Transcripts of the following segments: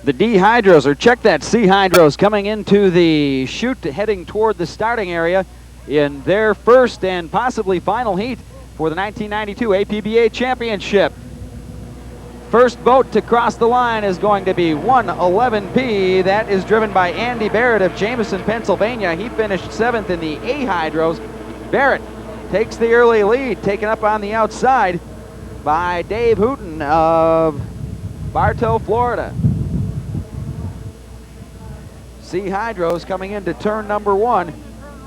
The D Hydros, or check that, C Hydros, coming into the chute, heading toward the starting area in their first and possibly final heat for the 1992 APBA Championship. First boat to cross the line is going to be 111P. That is driven by Andy Barrett of Jameson, Pennsylvania. He finished 7th in the A Hydros. Barrett takes the early lead, taken up on the outside by Dave Hooten of Bartow, Florida. C Hydros coming into turn number 1.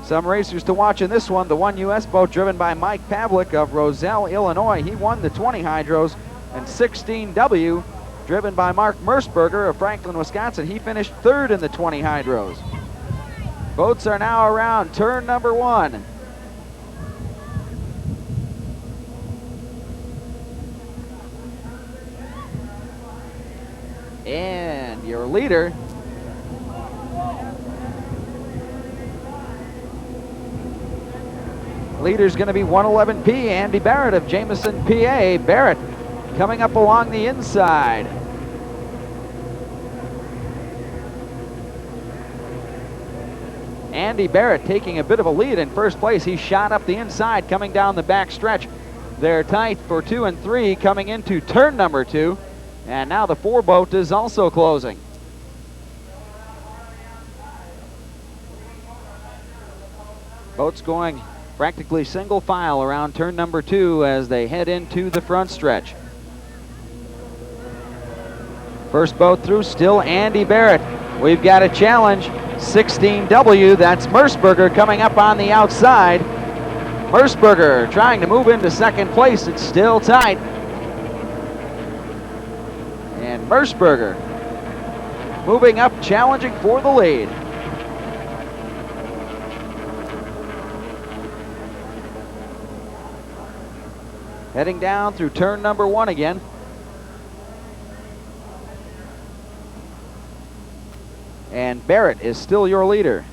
Some racers to watch in this one. The 1 US boat driven by Mike Pavlik of Roselle, Illinois. He won the 20 Hydros. And 16W driven by Mark Mersberger of Franklin, Wisconsin. He finished 3rd in the 20 Hydros. Boats are now around turn number 1. And your leader leader's going to be 111P, Andy Barrett of Jameson, PA. Barrett coming up along the inside. Andy Barrett taking a bit of a lead in first place. He shot up the inside coming down the back stretch. They're tight for 2 and 3 coming into turn number 2. And now the 4 boat is also closing. Boats going practically single file around turn number 2 as they head into the front stretch. First boat through, still Andy Barrett. We've got a challenge, 16W, that's Mersberger coming up on the outside. Mersberger trying to move into second place, it's still tight. And Mersberger moving up, challenging for the lead. Heading down through turn number 1 again. And Barrett is still your leader.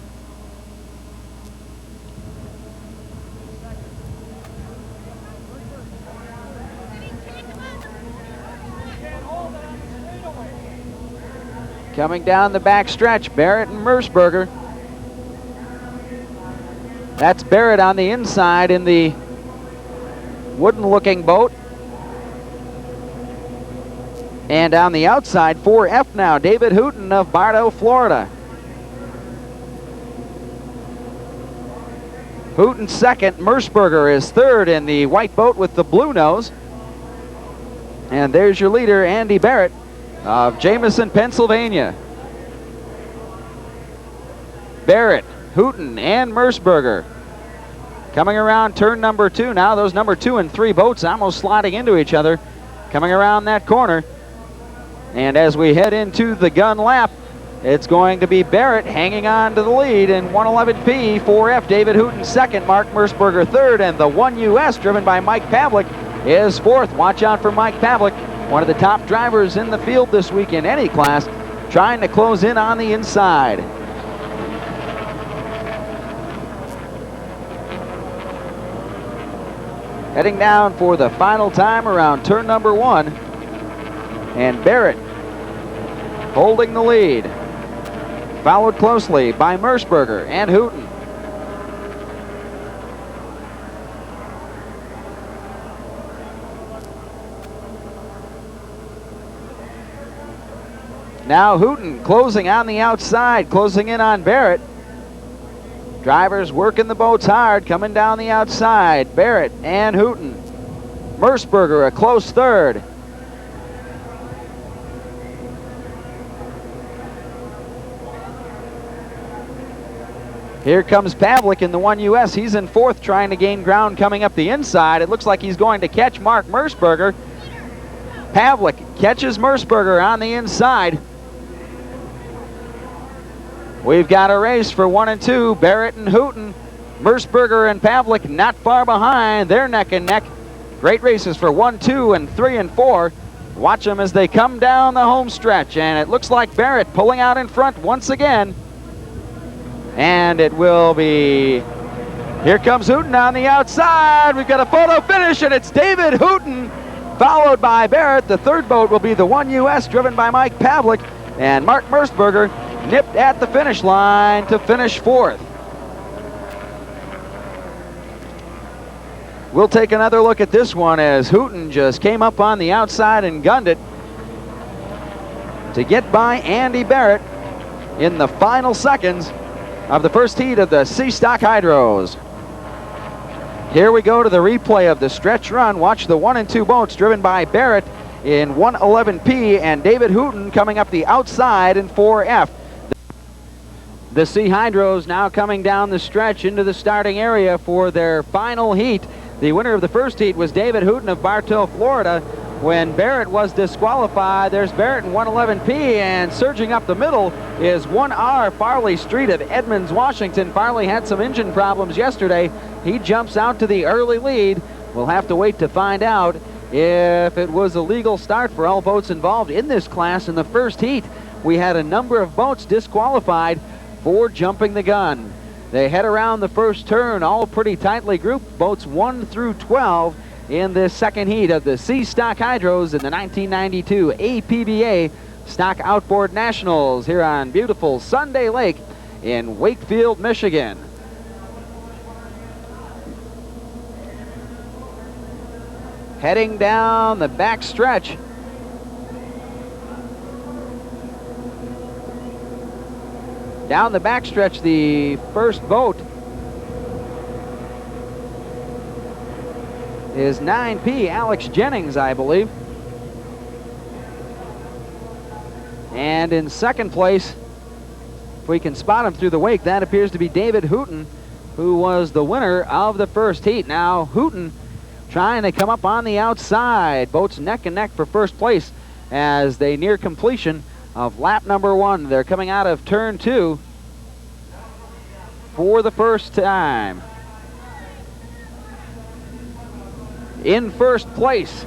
Coming down the back stretch, Barrett and Mersberger. That's Barrett on the inside in the wooden-looking boat. And on the outside, 4F now, David Hooten of Bartow, Florida. Hooten 2nd, Mersberger is 3rd in the white boat with the blue nose. And there's your leader, Andy Barrett of Jameson, Pennsylvania. Barrett, Hooten, and Mersberger coming around turn number 2 now. Those number 2 and 3 boats almost sliding into each other, coming around that corner. And as we head into the gun lap, it's going to be Barrett hanging on to the lead in 111P, 4F, David Hooten 2nd, Mark Mersberger 3rd, and the 1 US driven by Mike Pavlik is 4th. Watch out for Mike Pavlik, one of the top drivers in the field this week in any class, trying to close in on the inside. Heading down for the final time around turn number 1. And Barrett holding the lead, followed closely by Mersberger and Hooten. Now Hooten closing on the outside, closing in on Barrett. Drivers working the boats hard, coming down the outside. Barrett and Hooten. Mersberger a close 3rd. Here comes Pavlik in the 1 US. He's in 4th, trying to gain ground coming up the inside. It looks like he's going to catch Mark Mersberger. Pavlik catches Mersberger on the inside. We've got a race for 1 and 2. Barrett and Hooten. Mersberger and Pavlik not far behind. They're neck and neck. Great races for 1, 2, and 3 and 4. Watch them as they come down the home stretch. And it looks like Barrett pulling out in front once again. And it will be, here comes Hooten on the outside. We've got a photo finish, and it's David Hooten, followed by Barrett. The 3rd boat will be the 1 US driven by Mike Pavlik. And Mark Mersberger nipped at the finish line to finish 4th. We'll take another look at this one as Hooten just came up on the outside and gunned it to get by Andy Barrett in the final seconds of the first heat of the C Stock Hydros. Here we go to the replay of the stretch run. Watch the 1 and 2 boats driven by Barrett in 111P and David Hooten coming up the outside in 4F. The C Hydros now coming down the stretch into the starting area for their final heat. The winner of the first heat was David Hooten of Bartow, Florida. When Barrett was disqualified, there's Barrett in 111P, and surging up the middle is 1R Farley Street of Edmonds, Washington. Farley had some engine problems yesterday. He jumps out to the early lead. We'll have to wait to find out if it was a legal start for all boats involved in this class. In the first heat, we had a number of boats disqualified for jumping the gun. They head around the first turn, all pretty tightly grouped, boats 1 through 12 in this second heat of the C Stock Hydros in the 1992 APBA Stock Outboard Nationals here on beautiful Sunday Lake in Wakefield, Michigan. Heading down the back stretch, the first boat is 9P, Alex Jennings, I believe. And in second place, if we can spot him through the wake, that appears to be David Hooten, who was the winner of the first heat. Now Hooten trying to come up on the outside. Boats neck and neck for first place as they near completion of lap number 1. They're coming out of turn 2 for the first time. In first place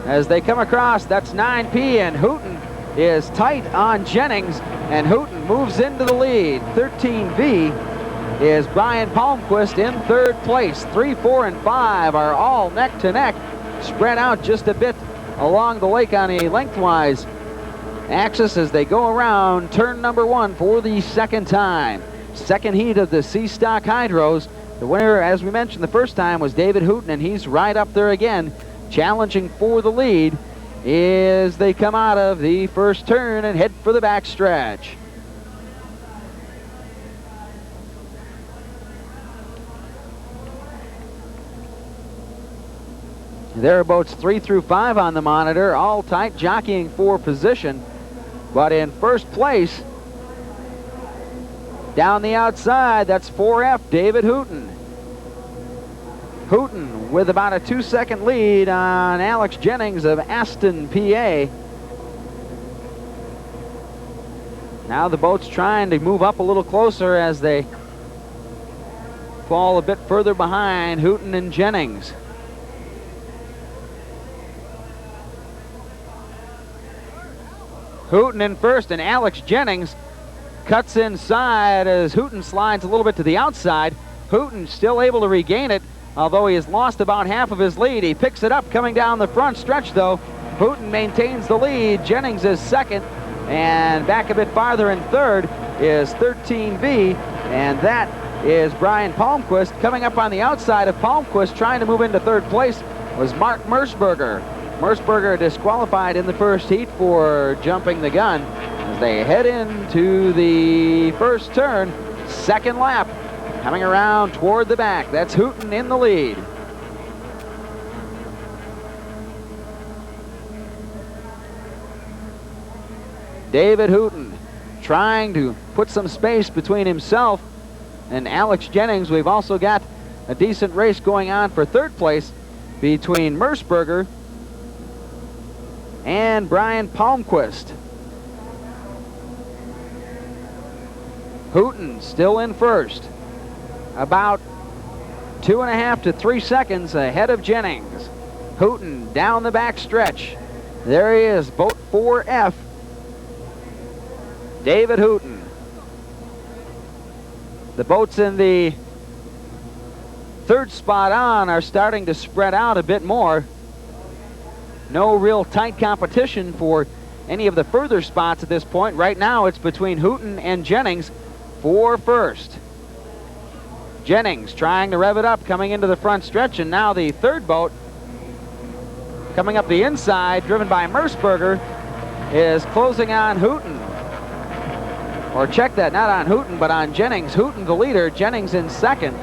as they come across, that's 9P, and Hooten is tight on Jennings, and Hooten moves into the lead. 13V is Brian Palmquist in third place. 3, 4, and 5 are all neck to neck, spread out just a bit along the lake on a lengthwise axis as they go around turn number 1 for the second time. Second heat of the C Stock Hydros. The winner, as we mentioned the first time, was David Hooten, and he's right up there again, challenging for the lead as they come out of the first turn and head for the back stretch. There are boats 3 through 5 on the monitor, all tight, jockeying for position. But in first place, down the outside, that's 4F, David Hooten. Hooten with about a 2-second lead on Alex Jennings of Aston, PA. Now the boat's trying to move up a little closer as they fall a bit further behind Hooten and Jennings. Hooten in first, and Alex Jennings cuts inside as Hooten slides a little bit to the outside. Hooten still able to regain it, although he has lost about half of his lead. He picks it up coming down the front stretch, though. Hooten maintains the lead. Jennings is second, and back a bit farther in third is 13V, and that is Brian Palmquist. Coming up on the outside of Palmquist, trying to move into third place, was Mark Mersberger. Mersberger disqualified in the first heat for jumping the gun as they head into the first turn, second lap, coming around toward the back. That's Hooten in the lead. David Hooten trying to put some space between himself and Alex Jennings. We've also got a decent race going on for third place between Mersberger and Brian Palmquist. Hooten still in first, about 2.5 to 3 seconds ahead of Jennings. Hooten down the back stretch. There he is, boat 4F, David Hooten. The boats in the third spot on are starting to spread out a bit more. No real tight competition for any of the further spots at this point. Right now it's between Hooten and Jennings for first. Jennings trying to rev it up, coming into the front stretch, and now the third boat coming up the inside, driven by Merceburger, is closing on Hooten. Or check that, not on Hooten, but on Jennings. Hooten the leader, Jennings in second.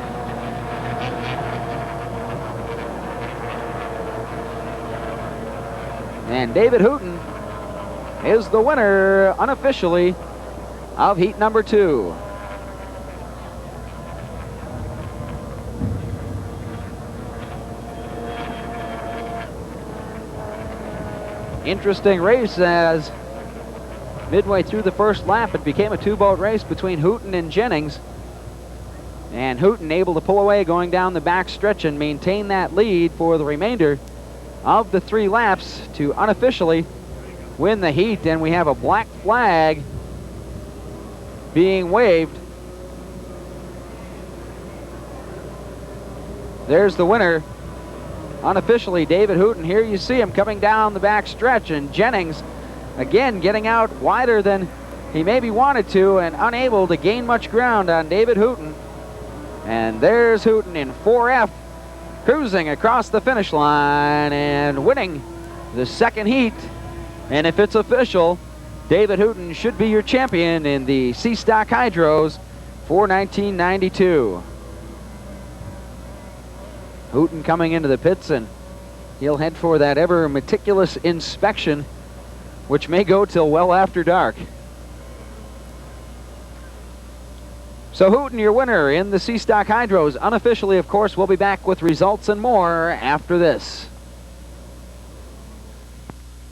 And David Hooten is the winner unofficially of heat number 2. Interesting race, as midway through the first lap it became a 2-boat race between Hooten and Jennings. And Hooten able to pull away going down the back stretch and maintain that lead for the remainder of the 3 laps to unofficially win the heat. And we have a black flag being waved. There's the winner unofficially, David Hooten. Here you see him coming down the back stretch, and Jennings again getting out wider than he maybe wanted to and unable to gain much ground on David Hooten. And there's Hooten in 4F, cruising across the finish line and winning the second heat. And if it's official, David Hooten should be your champion in the C Stock Hydros for 1992. Hooten coming into the pits, and he'll head for that ever meticulous inspection, which may go till well after dark. So Hooten, your winner in the C Stock Hydros. Unofficially, of course, we'll be back with results and more after this.